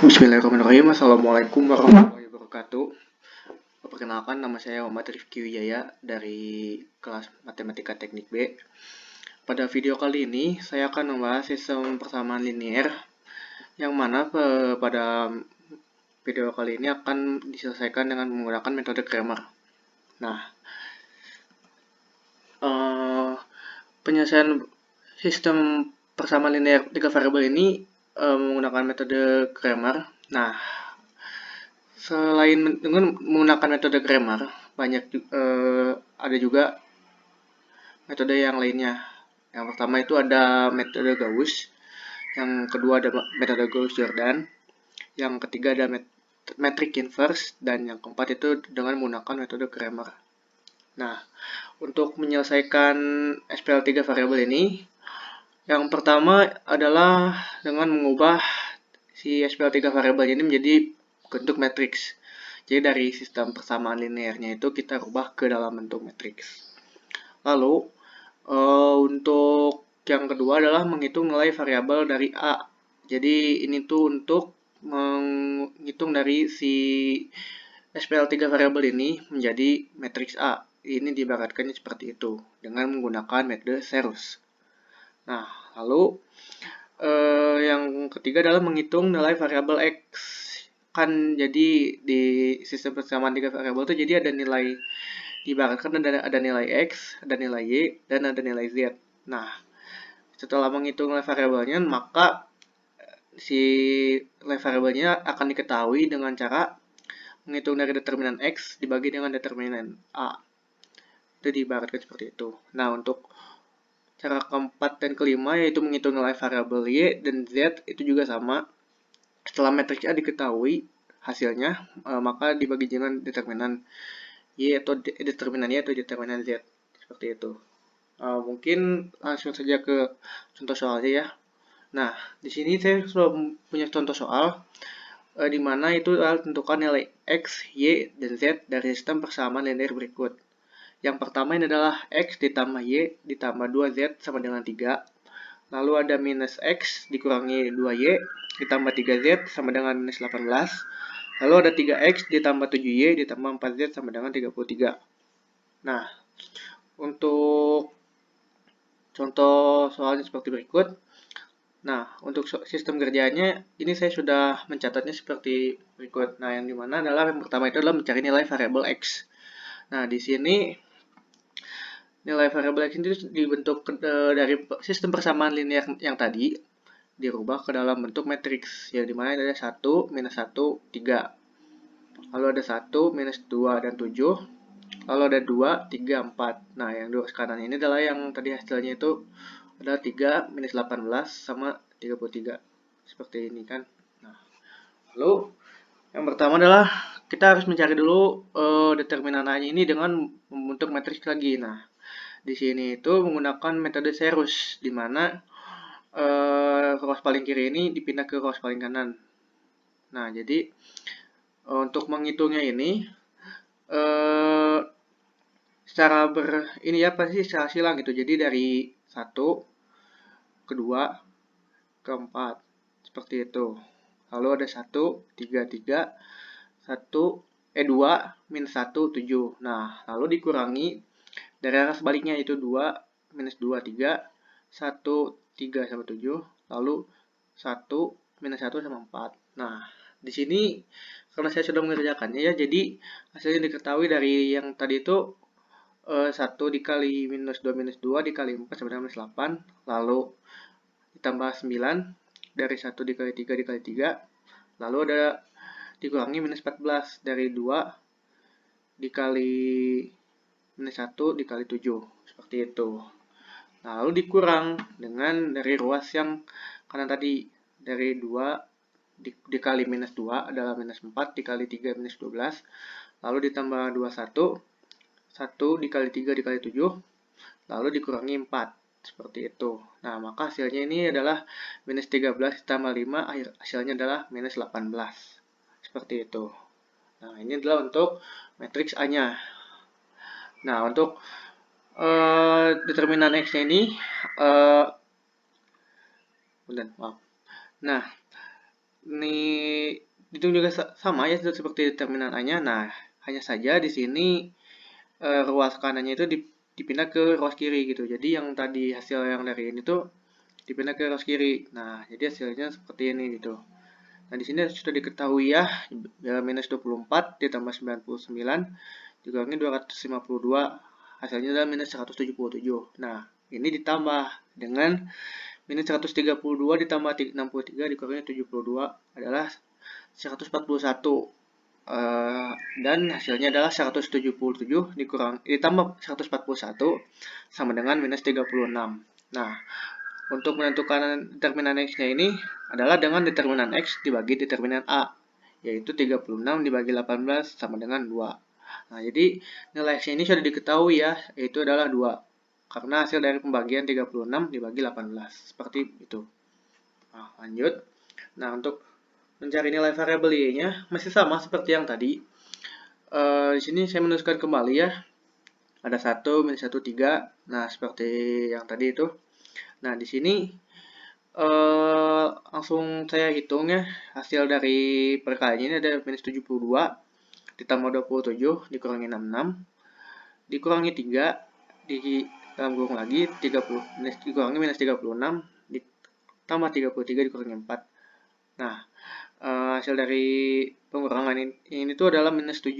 Bismillahirrahmanirrahim. Assalamualaikum warahmatullahi wabarakatuh. Perkenalkan, nama saya Muhammad Rifki Wijaya dari kelas Matematika Teknik B. Pada video kali ini, saya akan membahas sistem persamaan linear yang mana pada video kali ini akan diselesaikan dengan menggunakan metode Cramer. Nah, penyelesaian sistem persamaan linear 3 variabel ini menggunakan metode Cramer. Nah, selain dengan menggunakan metode Cramer, ada juga metode yang lainnya. Yang pertama itu ada metode Gauss, yang kedua ada metode Gauss-Jordan, yang ketiga ada metric inverse, dan yang keempat itu dengan menggunakan metode Cramer. Nah, untuk menyelesaikan SPL 3 variabel ini, yang pertama adalah dengan mengubah si SPL 3 variabel ini menjadi bentuk matriks. Jadi dari sistem persamaan linearnya itu kita rubah ke dalam bentuk matriks. Lalu untuk yang kedua adalah menghitung nilai variabel dari A. Jadi ini tuh untuk menghitung dari si SPL 3 variabel ini menjadi matriks A. Ini diibaratkan seperti itu dengan menggunakan metode Serus. Nah, lalu yang ketiga adalah menghitung nilai variabel X. Kan jadi di sistem persamaan 3 variabel itu jadi ada nilai, diibaratkan ada nilai X, ada nilai Y, dan ada nilai Z. Nah, setelah menghitung nilai variabelnya, maka si nilai variabelnya akan diketahui dengan cara menghitung dari determinan X dibagi dengan determinan A. Itu diibaratkan seperti itu. Nah, untuk cara keempat dan kelima yaitu menghitung nilai variabel Y dan Z itu juga sama. Setelah matriks A diketahui hasilnya, maka dibagi dengan determinan Y atau determinan Y atau determinan Z. Seperti itu. Mungkin langsung saja ke contoh soalnya ya. Nah, di sini saya sudah punya contoh soal di mana itu adalah tentukan nilai X, Y, dan Z dari sistem persamaan linear berikut. Yang pertama ini adalah X ditambah Y ditambah 2Z sama dengan 3. Lalu ada minus X dikurangi 2Y ditambah 3Z sama dengan minus 18. Lalu ada 3X ditambah 7Y ditambah 4Z sama dengan 33. Nah, untuk contoh soalnya seperti berikut. Nah, untuk sistem kerjanya ini saya sudah mencatatnya seperti berikut. Nah, yang dimana adalah yang pertama itu adalah mencari nilai variabel X. Nah, di sini nilai variabel X itu dibentuk dari sistem persamaan linear yang tadi dirubah ke dalam bentuk matriks, yang dimana ada 1, minus 1, 3. Lalu ada 1, minus 2, dan 7. Lalu ada 2, 3, 4. Nah, yang dua kanan ini adalah yang tadi hasilnya itu adalah 3, minus 18, sama 33. Seperti ini kan. Nah, lalu yang pertama adalah kita harus mencari dulu determinan A ini dengan membentuk matriks lagi. Nah, di sini itu menggunakan metode Serus, di mana rows paling kiri ini dipindah ke rows paling kanan. Nah, jadi untuk menghitungnya ini secara ini ya pasti secara silang gitu. Jadi dari 1 ke 2 ke 4 seperti itu. Lalu ada 1, 3, 3, 2, minus 1, 7. Nah, lalu dikurangi dari arah sebaliknya itu 2, minus 2, 3, 1, 3 sama 7, lalu 1, minus 1 sama 4. Nah, di sini karena saya sudah mengerjakannya ya, jadi hasilnya diketahui dari yang tadi itu 1 dikali minus 2 minus 2 dikali 4 sama dengan minus 8, lalu ditambah 9, dari 1 dikali 3 dikali 3, lalu ada dikurangi minus 14 dari 2 dikali minus 1 dikali 7, seperti itu. Nah, lalu dikurang dengan dari ruas yang kanan tadi, dari 2 dikali minus 2 adalah minus 4 dikali 3 minus 12, lalu ditambah 21, 1 dikali 3 dikali 7, lalu dikurangi 4, seperti itu. Nah, maka hasilnya ini adalah minus 13 ditambah 5, hasilnya adalah minus 18, seperti itu. Nah, ini adalah untuk matriks A-nya. Nah, untuk determinan X-nya ini maaf. Nah, Ini itu juga sama ya seperti determinan A-nya. Nah, hanya saja di sini ruas kanannya itu dipindah ke ruas kiri gitu. Jadi yang tadi hasil yang dari ini tuh dipindah ke ruas kiri. Nah, jadi hasilnya seperti ini gitu. Nah, di sini sudah diketahui ya, minus 24 ditambah 99 dikurangi 252, hasilnya adalah minus 177. Nah, ini ditambah dengan minus 132 ditambah 63 dikurangi 72 adalah 141. Dan hasilnya adalah 177 ditambah 141 sama dengan minus 36. Nah, untuk menentukan determinan X-nya ini adalah dengan determinan X dibagi determinan A, yaitu 36 dibagi 18 sama dengan 2. Nah, jadi nilai X ini sudah diketahui ya, yaitu adalah 2. Karena hasil dari pembagian 36 dibagi 18. Seperti itu. Nah, lanjut. Nah, untuk mencari nilai variabel Y-nya masih sama seperti yang tadi. Di sini saya menuliskan kembali ya. Ada 1, minus 1, 3. Nah, seperti yang tadi itu. Nah, di sini langsung saya hitung ya. Hasil dari perkalian ini ada minus 72 ditambah 27 dikurangi 66 dikurangi 3 di dalam kurung lagi 30 dikurangi minus 36 ditambah 33 dikurangi 4. Nah, hasil dari pengurangan ini tuh adalah minus 7.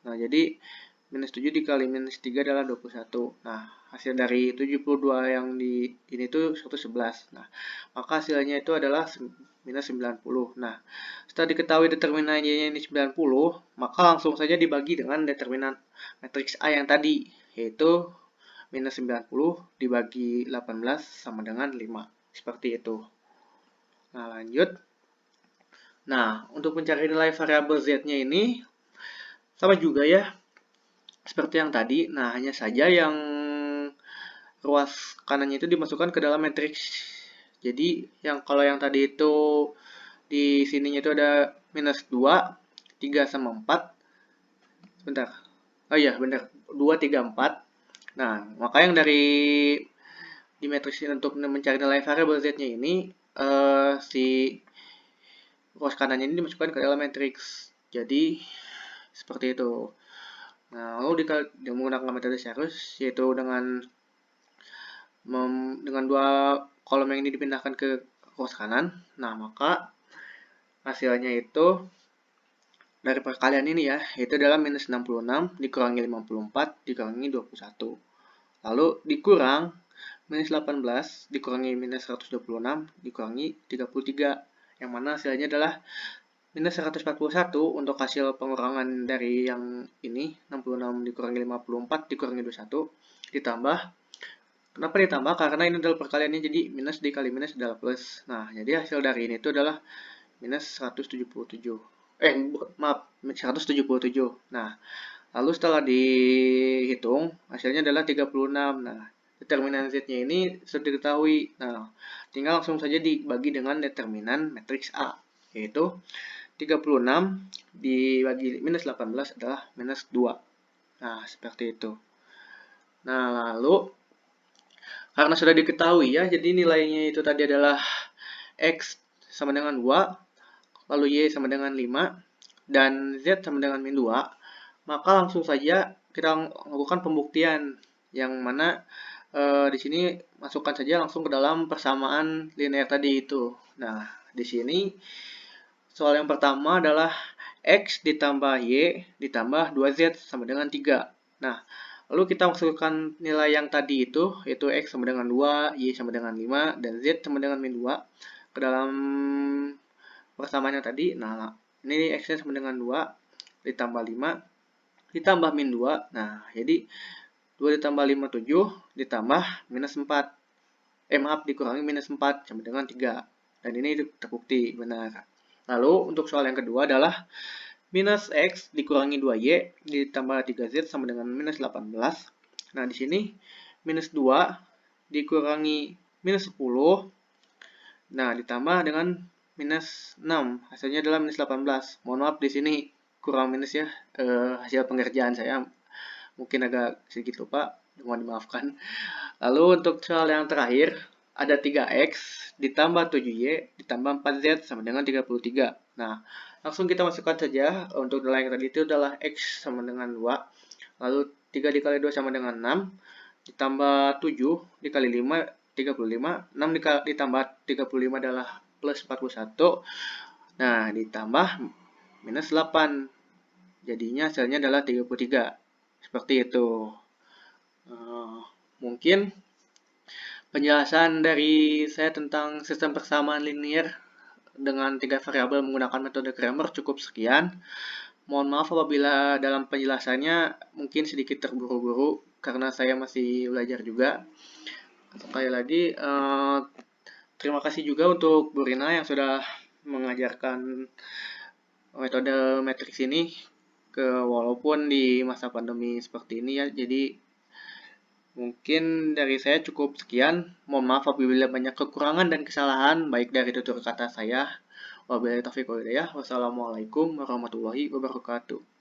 Nah, jadi minus 7 dikali minus 3 adalah 21. Nah, hasil dari 72 yang di ini tuh 111. Nah, maka hasilnya itu adalah minus 90. Nah, setelah diketahui determinannya ini 90, maka langsung saja dibagi dengan determinan matriks A yang tadi, yaitu minus 90 dibagi 18 sama dengan 5. Seperti itu. Nah, lanjut. Nah, untuk mencari nilai variabel Z-nya ini sama juga ya, seperti yang tadi. Nah, hanya saja yang ruas kanannya itu dimasukkan ke dalam matriks. Jadi, kalau yang tadi itu di sininya itu ada minus 2, 3 sama 4. Bentar. Oh iya, benar. 2, 3, 4. Nah, maka yang dari di matriks ini untuk mencari nilai variabel Z-nya ini si ruas kanannya ini dimasukkan ke dalam matriks. Jadi seperti itu. Nah, lalu menggunakan metode Sharus, yaitu dengan dua kolom yang ini dipindahkan ke ruas kanan. Nah, maka hasilnya itu dari perkalian ini ya, yaitu adalah minus 66 dikurangi 54 dikurangi 21. Lalu dikurang minus 18 dikurangi minus 126 dikurangi 33. Yang mana hasilnya adalah minus 141 untuk hasil pengurangan dari yang ini, 66 dikurangi 54 dikurangi 21, ditambah. Kenapa ditambah? Karena ini adalah perkaliannya, jadi minus dikali minus adalah plus. Nah, jadi hasil dari ini itu adalah minus 177. Maaf, 177. Nah, lalu setelah dihitung, hasilnya adalah 36. Nah, determinan Z-nya ini sudah diketahui. Nah, tinggal langsung saja dibagi dengan determinan matriks A, yaitu 36 dibagi minus 18 adalah minus 2. Nah, seperti itu. Nah, lalu karena sudah diketahui ya, jadi nilainya itu tadi adalah X sama dengan 2, lalu Y sama dengan 5, dan Z sama dengan min 2, maka langsung saja kita lakukan pembuktian yang mana di sini masukkan saja langsung ke dalam persamaan linear tadi itu. Nah, di sini soal yang pertama adalah X ditambah Y ditambah 2Z sama dengan 3. Nah, lalu kita masukkan nilai yang tadi itu, yaitu X sama dengan 2, Y sama dengan 5, dan Z sama dengan min 2 ke dalam persamaannya tadi. Nah, ini X-nya sama dengan 2 ditambah 5 ditambah min 2. Nah, jadi 2 ditambah 5, 7 ditambah minus 4. Maaf, dikurangi minus 4 sama dengan 3. Dan ini terbukti benar. Lalu untuk soal yang kedua adalah minus X dikurangi 2Y ditambah 3Z sama dengan minus 18. Nah, di sini minus 2 dikurangi minus 10. Nah, ditambah dengan minus 6. Hasilnya adalah minus 18. Mohon maaf di sini kurang minus ya. Hasil pengerjaan saya mungkin agak sedikit lupa. Mohon dimaafkan. Lalu untuk soal yang terakhir, ada 3x ditambah 7y ditambah 4z sama dengan 33. Nah, langsung kita masukkan saja. Untuk nilai yang tadi itu adalah x sama dengan 2. Lalu 3 dikali 2 sama dengan 6. Ditambah 7 dikali 5, 35. 6 ditambah 35 adalah plus 41. Nah, ditambah minus 8. Jadinya hasilnya adalah 33. Seperti itu. Mungkin penjelasan dari saya tentang sistem persamaan linear dengan 3 variabel menggunakan metode Cramer cukup sekian. Mohon maaf apabila dalam penjelasannya mungkin sedikit terburu-buru karena saya masih belajar juga. Sekali lagi, terima kasih juga untuk Bu Rina yang sudah mengajarkan metode matriks ini walaupun di masa pandemi seperti ini ya. Jadi mungkin dari saya cukup sekian. Mohon maaf apabila banyak kekurangan dan kesalahan baik dari tutur kata saya. Wabillahi taufiq wal hidayah. Wassalamualaikum warahmatullahi wabarakatuh.